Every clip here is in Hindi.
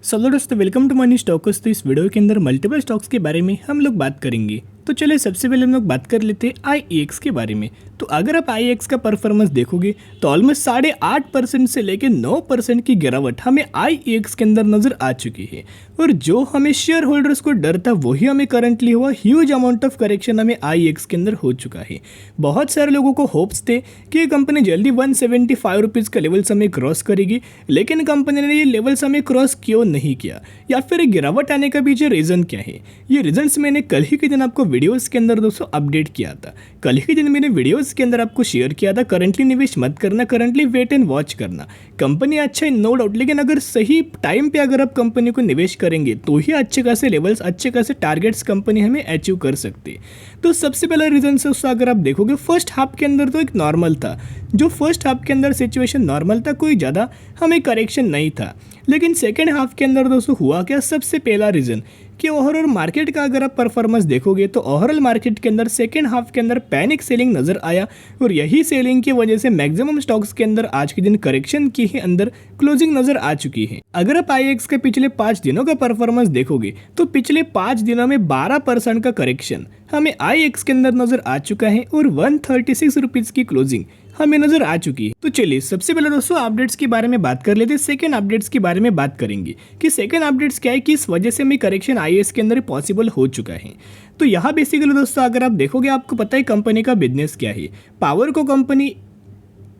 हेलो दोस्तों, वेलकम टू मनी स्टॉक्स। तो इस वीडियो के अंदर मल्टीपल स्टॉक्स के बारे में हम लोग बात करेंगे। तो चलिए सबसे पहले हम लोग बात कर लेते हैं आईईएक्स के बारे में। तो अगर आप आईईएक्स का परफॉर्मेंस देखोगे तो ऑलमोस्ट 8.5% से लेकर 9% की गिरावट हमें आईईएक्स के अंदर नजर आ चुकी है। और जो हमें शेयर होल्डर्स को डर था वही हमें करंटली हुआ। ह्यूज अमाउंट ऑफ करेक्शन हमें आईईएक्स के अंदर हो चुका है। बहुत सारे लोगों को होप्स थे कि ये कंपनी जल्दी 175 रुपीज़ का लेवल्स हमें क्रॉस करेगी, लेकिन कंपनी ने ये लेवल्स हमें क्रॉस क्यों नहीं किया, या फिर गिरावट आने का पीछे रीज़न क्या है। ये रीजंस मैंने कल ही के दिन आपको वीडियोस के अंदर दोस्तों अपडेट किया था। कल ही के दिन मैंने वीडियोस के अंदर आपको शेयर किया था, करंटली निवेश मत करना, करंटली वेट एंड वॉच करना। कंपनी अच्छा है नो डाउट, लेकिन अगर सही टाइम पे अगर आप कंपनी को निवेश करेंगे तो ही अच्छे खासे लेवल्स, अच्छे खासे टारगेट्स कंपनी हमें अचीव कर सकती है। तो सबसे पहला रीजन से उसका अगर आप देखोगे फर्स्ट हाफ के अंदर तो एक नॉर्मल था। जो फर्स्ट हाफ के अंदर सिचुएशन नॉर्मल था, कोई ज़्यादा हमें करेक्शन नहीं था। लेकिन सेकेंड हाफ के अंदर दोस्तों हुआ क्या, सबसे पहला रीज़न कि ओवरऑल मार्केट का अगर आप परफॉर्मेंस देखोगे तो ओवरऑल मार्केट के अंदर सेकेंड हाफ के अंदर पैनिक सेलिंग नजर आया। और यही सेलिंग की वजह से मैक्सिमम स्टॉक्स के अंदर आज के दिन करेक्शन की ही अंदर क्लोजिंग नजर आ चुकी है। अगर आप आईएक्स के पिछले 5 दिनों का परफॉर्मेंस देखोगे तो पिछले 5 दिनों में 12% का करेक्शन हमें आईएक्स के अंदर नजर आ चुका है और 136 रुपीज़ की क्लोजिंग हमें नजर आ चुकी है। तो चलिए सबसे पहले दोस्तों अपडेट्स के बारे में बात कर लेते हैं। सेकंड अपडेट्स के बारे में बात करेंगे कि सेकंड अपडेट्स क्या है, किस वजह से हमें करेक्शन आईएएस के अंदर पॉसिबल हो चुका है। तो यहाँ बेसिकली दोस्तों अगर आप देखोगे, आपको पता है कंपनी का बिजनेस क्या है। पावर को कंपनी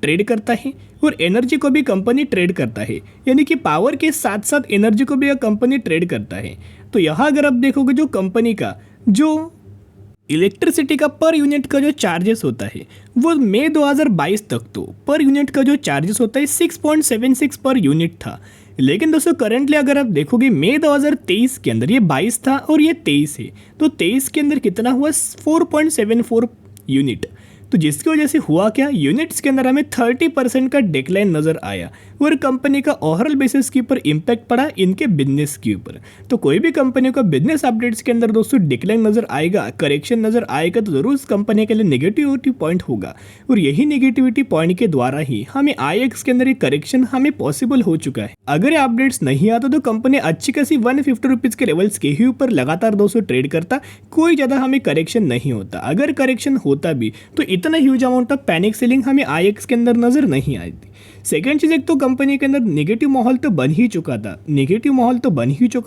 ट्रेड करता है और एनर्जी को भी कंपनी ट्रेड करता है, यानी कि पावर के साथ साथ एनर्जी को भी कंपनी ट्रेड करता है। तो यहाँ अगर आप देखोगे जो कंपनी का जो इलेक्ट्रिसिटी का पर यूनिट का जो चार्जेस होता है वो मई 2022 तक तो पर यूनिट का जो चार्जेस होता है 6.76 पर यूनिट था। लेकिन दोस्तों करंटली अगर आप देखोगे मई 2023 के अंदर ये 22 था और ये 23 है, तो 23 के अंदर कितना हुआ 4.74 यूनिट। तो जिसकी वजह से हुआ क्या, यूनिट्स के अंदर हमें 30% का डिक्लाइन नजर आया और कंपनी का ओवरऑल बेसिस के ऊपर इम्पैक्ट पड़ा इनके बिजनेस के ऊपर। तो कोई भी कंपनी का बिजनेस अपडेट्स के अंदर दोस्तों डिक्लाइन नजर आएगा, करेक्शन नजर आएगा, तो जरूर उस कंपनी के लिए नेगेटिविटी पॉइंट होगा। और यही नेगेटिविटी पॉइंट के द्वारा ही हमें आईएक्स के अंदर एक करेक्शन हमें पॉसिबल हो चुका है। अगर ये अपडेट्स नहीं आता तो कंपनी अच्छी खासी 150 रुपीज़ के लेवल्स के ही ऊपर लगातार दोस्तों ट्रेड करता, कोई ज़्यादा हमें करेक्शन नहीं होता। अगर करेक्शन होता भी तो इतना huge amount of panic selling हमें आईएक्स के अंदर नजर नहीं आई थी। सेकेंड चीज, एक तो कंपनी के अंदर नेगेटिव माहौल तो बन ही चुका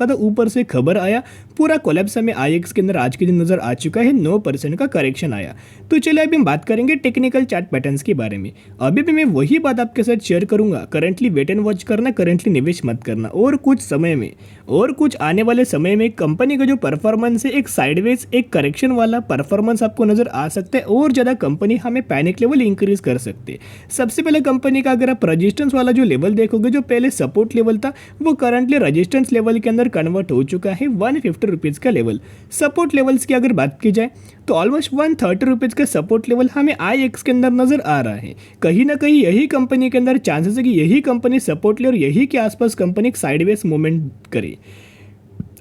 था, ऊपर से खबर आया पूरा कोलैप्स हमें आईएक्स के अंदर आज के दिन नजर आ चुका है, 9% का करेक्शन आया। तो चलिए अभी हम बात करेंगे टेक्निकल चार्ट पैटर्न्स के बारे में। अभी भी मैं वही बात आपके साथ शेयर करूंगा, करंटली वेट एंड वॉच करना, करंटली निवेश मत करना। और कुछ समय में और कुछ आने वाले समय में कंपनी का जो परफॉर्मेंस है एक साइडवेज, एक करेक्शन वाला परफॉर्मेंस आपको नजर आ सकता है और ज़्यादा कंपनी हमें पैनिक लेवल इंक्रीज कर सकते हैं। सबसे पहले कंपनी का अगर आप रेजिस्टेंस वाला जो लेवल देखोगे, जो पहले सपोर्ट लेवल था वो करंटली रेजिस्टेंस लेवल के अंदर कन्वर्ट हो चुका है 150 रुपीज़ का लेवल। सपोर्ट लेवल्स की अगर बात की जाए तो ऑलमोस्ट 130 रुपीज़ का सपोर्ट लेवल हमें आईएक्स के अंदर नजर आ रहा है। कहीं ना कहीं यही कंपनी के अंदर चांसेस है कि यही कंपनी सपोर्ट ले और यही के आसपास कंपनी एक साइडवेज मूवमेंट करे।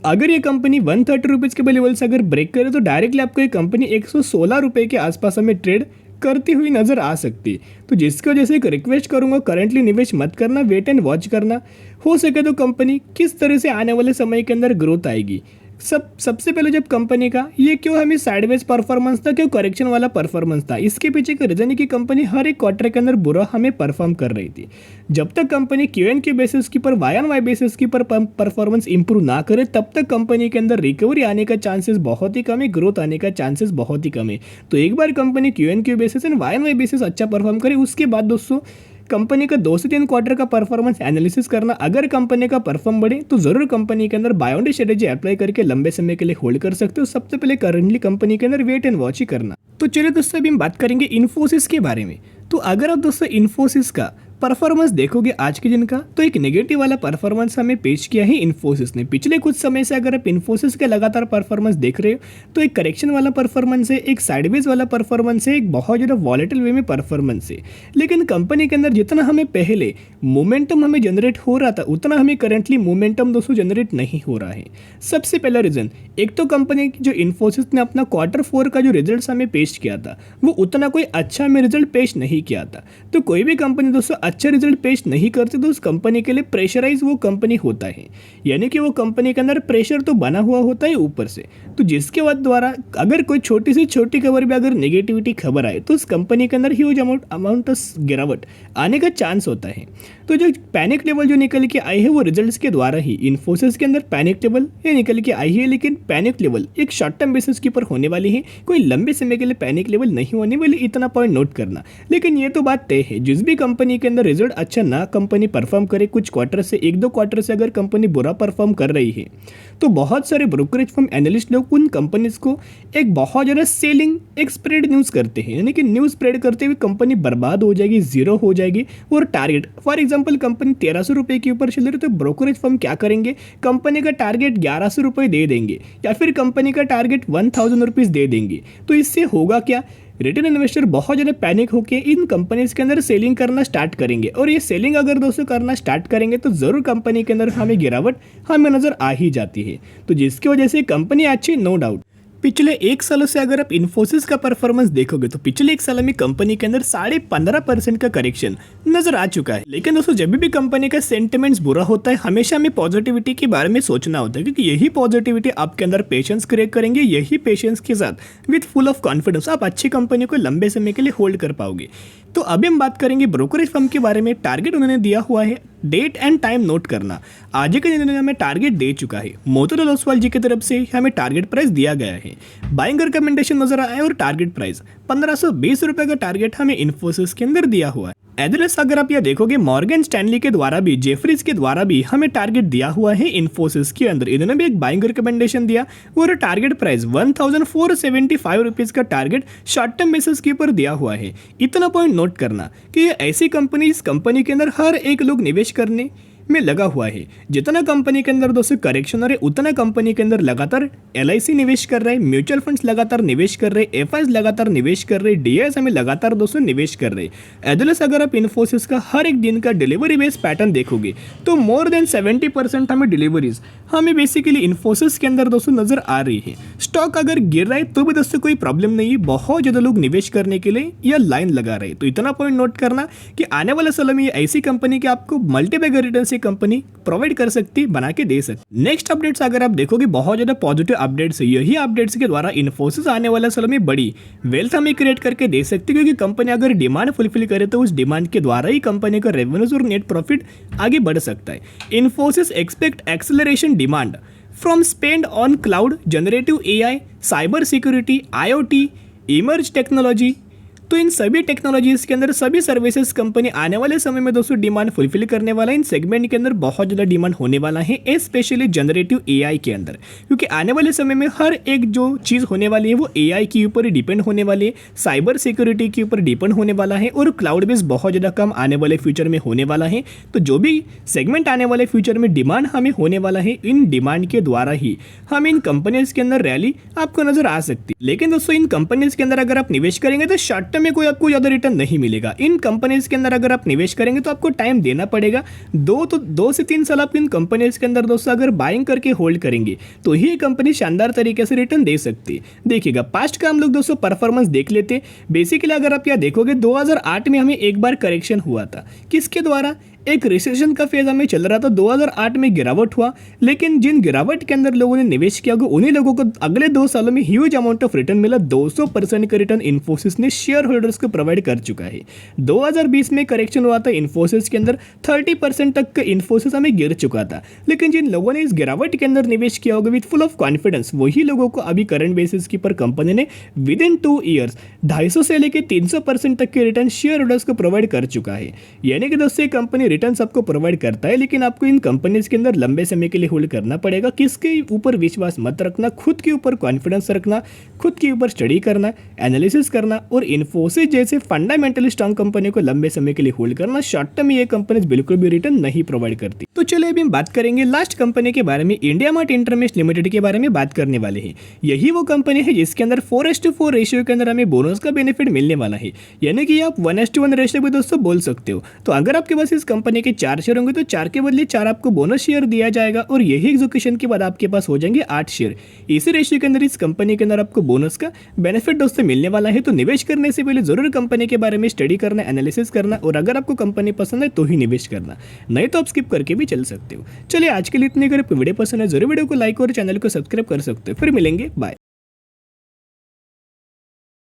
अगर ये कंपनी 130 रुपीज़ के लेवल से अगर ब्रेक करे तो डायरेक्टली आपको ये कंपनी 116 रुपये के आसपास हमें ट्रेड करती हुई नजर आ सकती। तो जिसकी वजह से एक रिक्वेस्ट करूंगा, करंटली निवेश मत करना, वेट एंड वॉच करना। हो सके तो कंपनी किस तरह से आने वाले समय के अंदर ग्रोथ आएगी। सबसे पहले जब कंपनी का ये क्यों हमें साइडवेज परफॉर्मेंस था, क्यों करेक्शन वाला परफॉर्मेंस था, इसके पीछे का रीजन है कि कंपनी हर एक क्वार्टर के अंदर बुरा हमें परफॉर्म कर रही थी। जब तक कंपनी क्यू बेसिस के ऊपर, वाई ऑन वाई बेसिस के ऊपर परफॉर्मेंस इंप्रूव ना करे तब तक कंपनी के अंदर रिकवरी आने का चांसेस बहुत ही कम है, ग्रोथ आने का चांसेस बहुत ही कम है। तो एक बार company Q basis and Y on Y basis अच्छा परफॉर्म करे, उसके बाद दोस्तों कंपनी का 2 से 3 क्वार्टर का परफॉर्मेंस एनालिसिस करना। अगर कंपनी का परफॉर्म बढ़े तो जरूर कंपनी के अंदर बाय ऑन डी स्ट्रेटेजी अप्लाई करके लंबे समय के लिए होल्ड कर सकते हो। सबसे पहले करंटली कंपनी के अंदर वेट एंड वॉच ही करना। तो चलिए दोस्तों अभी हम बात करेंगे इन्फोसिस के बारे में। तो अगर आप दोस्तों इन्फोसिस का परफॉर्मेंस देखोगे आज के दिन का, तो एक नेगेटिव वाला परफॉर्मेंस हमें पेश किया है इन्फोसिस ने। पिछले कुछ समय से अगर आप इन्फोसिस के लगातार परफॉर्मेंस देख रहे हो तो एक करेक्शन वाला परफॉर्मेंस है, एक साइडवेज वाला परफॉर्मेंस है, एक बहुत ज़्यादा वॉलेटिल वे में परफॉर्मेंस है। लेकिन कंपनी के अंदर जितना हमें पहले मोमेंटम हमें जनरेट हो रहा था उतना हमें करंटली मोमेंटम दोस्तों जनरेट नहीं हो रहा है। सबसे पहला रीजन, एक तो कंपनी जो इन्फोसिस ने अपना Q4 का जो रिजल्ट हमें पेश किया था वो उतना कोई अच्छा हमें रिजल्ट पेश नहीं किया था। तो कोई भी कंपनी दोस्तों अच्छा रिजल्ट पेश नहीं करते तो उस कंपनी के लिए प्रेशराइज वो कंपनी होता है, यानी कि वो कंपनी के अंदर प्रेशर तो बना हुआ होता है ऊपर से, तो जिसके बाद द्वारा अगर कोई छोटी से छोटी खबर भी अगर नेगेटिविटी खबर आए तो उस कंपनी के अंदर ह्यूज अमाउंट ऑफ गिरावट आने का चांस होता है। तो जो पैनिक लेवल जो निकल के आई है वो रिजल्ट्स के द्वारा ही, इन्फोसिस के अंदर पैनिक लेवल ये निकल के आई है, लेकिन पैनिक लेवल एक शॉर्ट टर्म बेसिस के ऊपर होने वाली है, कोई लंबे समय के लिए पैनिक लेवल नहीं होने वाली, इतना पॉइंट नोट करना। लेकिन ये तो बात तय है, जिस भी कंपनी के अंदर रिजल्ट अच्छा ना कंपनी परफॉर्म करे, कुछ क्वार्टर से 1-2 क्वार्टर से अगर कंपनी बुरा परफॉर्म कर रही है तो बहुत सारे ब्रोकरेज फर्म एनालिस्ट लोग उन कंपनीज को एक बहुत ज़्यादा सेलिंग एक स्प्रेड न्यूज़ करते हैं, यानी कि न्यूज़ स्प्रेड करते हुए कंपनी बर्बाद हो जाएगी, जीरो हो जाएगी। और टारगेट फॉर एग्जांपल कंपनी 1300 रुपये के ऊपर चल रही है तो ब्रोकरेज फर्म क्या करेंगे, कंपनी का टारगेट 1100 रुपये दे देंगे या फिर कंपनी का टारगेट 1000 रुपीज़ दे देंगे। तो इससे होगा क्या, रिटेल इन्वेस्टर बहुत ज़्यादा पैनिक होकर इन कंपनीज के अंदर सेलिंग करना स्टार्ट करेंगे, और ये सेलिंग अगर दोस्तों करना स्टार्ट करेंगे तो ज़रूर कंपनी के अंदर हमें गिरावट हमें नज़र आ ही जाती है। तो जिसकी वजह से कंपनी अच्छी नो डाउट। पिछले 1 साल से अगर आप इन्फोसिस का परफॉर्मेंस देखोगे तो पिछले 1 साल में कंपनी के अंदर 15.5% का करेक्शन नजर आ चुका है। लेकिन दोस्तों जब भी कंपनी का सेंटिमेंट्स बुरा होता है हमेशा हमें पॉजिटिविटी के बारे में सोचना होता है, क्योंकि यही पॉजिटिविटी आपके अंदर पेशेंस क्रिएट करेंगे, यही पेशेंस के साथ विद फुल ऑफ कॉन्फिडेंस आप अच्छी कंपनी को लंबे समय के लिए होल्ड कर पाओगे। तो अभी हम बात करेंगे ब्रोकरेज फर्म के बारे में। टारगेट उन्होंने दिया हुआ है, डेट एंड टाइम नोट करना। आज के दिन हमें टारगेट दे चुका है, मोतीलाल ओसवाल जी की तरफ से हमें टारगेट प्राइस दिया गया है, बाइंग रिकमेंडेशन नजर आया और टारगेट प्राइस 1520 रुपये का टारगेट हमें इन्फोसिस के अंदर दिया हुआ है। एड्रेस अगर आप यह देखोगे मॉर्गन स्टैनली के द्वारा भी, जेफरीज के द्वारा भी हमें टारगेट दिया हुआ है इन्फोसिस के अंदर, इन्होंने भी एक बाइंग रिकमेंडेशन दिया और टारगेट प्राइस 1475 रुपीज़ का टारगेट शॉर्ट टर्म बेसिस के ऊपर दिया हुआ है। इतना पॉइंट नोट करना कि ये ऐसी कंपनी, इस कंपनी के अंदर हर एक लोग निवेश करने में लगा हुआ है। जितना कंपनी के अंदर दोस्तों करेक्शन हो रहे उतना कंपनी के अंदर लगातार LIC निवेश कर रहे हैं, म्यूचुअल फंड्स लगातार निवेश कर रहे, FIs लगातार निवेश कर रहे, DIs हमें लगातार दोस्तों निवेश कर रहे। एडलस अगर आप इन्फोसिस का हर एक दिन का डिलीवरी बेस पैटर्न देखोगे तो मोर देन 70% हमें डिलीवरीज हमें बेसिकली इन्फोसिस के अंदर दोस्तों नजर आ रही है। स्टॉक अगर गिर रहा है तो भी दोस्तों कोई प्रॉब्लम नहीं है, बहुत ज़्यादा लोग निवेश करने के लिए यह लाइन लगा रहे। तो इतना पॉइंट नोट करना कि आने वाले सालों में ये ऐसी कंपनी की आपको मल्टीबैगर रिटर्न से कंपनी प्रोवाइड कर सकती, बना के दे सकती। नेक्स्ट अपडेट्स अगर आप देखोगे बहुत ज्यादा पॉजिटिव अपडेट्स है, यही अपडेट्स के द्वारा इन्फोसिस आने वाले सालों में बड़ी वेल्थ हमें क्रिएट करके दे सकती, क्योंकि कंपनी अगर डिमांड फुलफिल करे तो उस डिमांड के द्वारा ही कंपनी का रेवेन्यूज और नेट प्रॉफिट आगे बढ़ सकता है। Infosys expect acceleration demand from spend on cloud, generative AI, cyber security, IoT, emerge technology. तो इन सभी टेक्नोलॉजीज के अंदर सभी सर्विसेज कंपनी आने वाले समय में दोस्तों डिमांड फुलफिल करने वाला है। इन सेगमेंट के अंदर बहुत ज़्यादा डिमांड होने वाला है, स्पेशली जनरेटिव AI के अंदर, क्योंकि आने वाले समय में हर एक जो चीज़ होने वाली है वो AI के ऊपर ही डिपेंड होने वाली है, साइबर सिक्योरिटी के ऊपर डिपेंड होने वाला है और क्लाउड बेस बहुत ज़्यादा कम आने वाले फ्यूचर में होने वाला है। तो जो भी सेगमेंट आने वाले फ्यूचर में डिमांड हमें होने वाला है, इन डिमांड के द्वारा ही हम इन कंपनीज के अंदर रैली आपको नजर आ सकती है। लेकिन दोस्तों इन कंपनीज के अंदर अगर आप निवेश करेंगे तो शॉर्ट टर्म में कोई आपको ज़्यादा रिटर्न नहीं मिलेगा। इन कंपनीज के अंदर अगर आप निवेश करेंगे तो आपको टाइम देना पड़ेगा, 2 से 3 साल आप इन कंपनीज के अंदर दोस्तों अगर बाइंग करके होल्ड करेंगे तो ही कंपनी शानदार तरीके से रिटर्न दे सकती है। देखिएगा पास्ट का हम लोग दोस्तों परफॉर्मेंस देख लेते। बेसिकली अगर आप यहाँ देखोगे 2008 में हमें एक बार करेक्शन हुआ था, किसके द्वारा, एक रिसेशन का फेज हमें चल रहा था, 2008 में गिरावट हुआ, लेकिन जिन गिरावट के अंदर लोगों ने निवेश किया होगा उन्हीं लोगों को अगले 2 सालों में ह्यूज अमाउंट ऑफ रिटर्न मिला। 200% का रिटर्न इन्फोसिस ने शेयर होल्डर्स को प्रोवाइड कर चुका है। 2020 में करेक्शन हुआ था इन्फोसिस के अंदर, 30% तक का इन्फोसिस हमें गिर चुका था, लेकिन जिन लोगों ने इस गिरावट के अंदर निवेश किया होगा विद फुल ऑफ कॉन्फिडेंस, वही लोगों को अभी करंट बेसिस के पर कंपनी ने विद इन 2 ईयर्स 250 से लेकर 300% तक के रिटर्न शेयर होल्डर्स को प्रोवाइड कर चुका है। यानी कि दोस्तों कंपनी रिटर्न सबको प्रोवाइड करता है, लेकिन आपको इन कंपनीज के अंदर लंबे समय के लिए होल्ड करना पड़ेगा। किसके ऊपर विश्वास मत रखना, खुद के ऊपर कॉन्फिडेंस रखना, खुद के ऊपर स्टडी करना, एनालिसिस करना और इन्फोसिस जैसे फंडामेंटली स्ट्रांग कंपनी को लंबे समय के लिए होल्ड करना। शॉर्ट टर्म में ये कंपनीज बिल्कुल भी रिटर्न नहीं प्रोवाइड करती। तो चलिए अभी हम बात करेंगे लास्ट कंपनी के बारे में, इंडिया मार्ट इंटरमेश लिमिटेड के बारे में बात करने वाले हैं। यही वो कंपनी है जिसके अंदर 4:4 रेशियो के अंदर हमें बोनस का बेनिफिट मिलने वाला है, यानी कि आप 1:1 रेशियो भी दोस्तों बोल सकते हो। तो अगर आपके पास इस कंपनी के 4 शेयर होंगे तो 4 के बदले 4 आपको बोनस शेयर दिया जाएगा और यही एग्जीक्यूशन के बाद आपके पास हो जाएंगे 8 शेयर। इसी रेशियो के अंदर इस कंपनी के अंदर आपको बोनस का बेनिफिट दोस्तों मिलने वाला है। तो निवेश करने से पहले जरूर कंपनी के बारे में स्टडी करना, एनालिसिस करना और अगर आपको कंपनी पसंद है तो ही निवेश करना, नहीं तो आप स्किप करके भी चल सकते हो। चलिए आज के लिए इतने, अगर आपको वीडियो पसंद है जरूर वीडियो को लाइक और चैनल को सब्सक्राइब कर सकते हो। फिर मिलेंगे, बाय।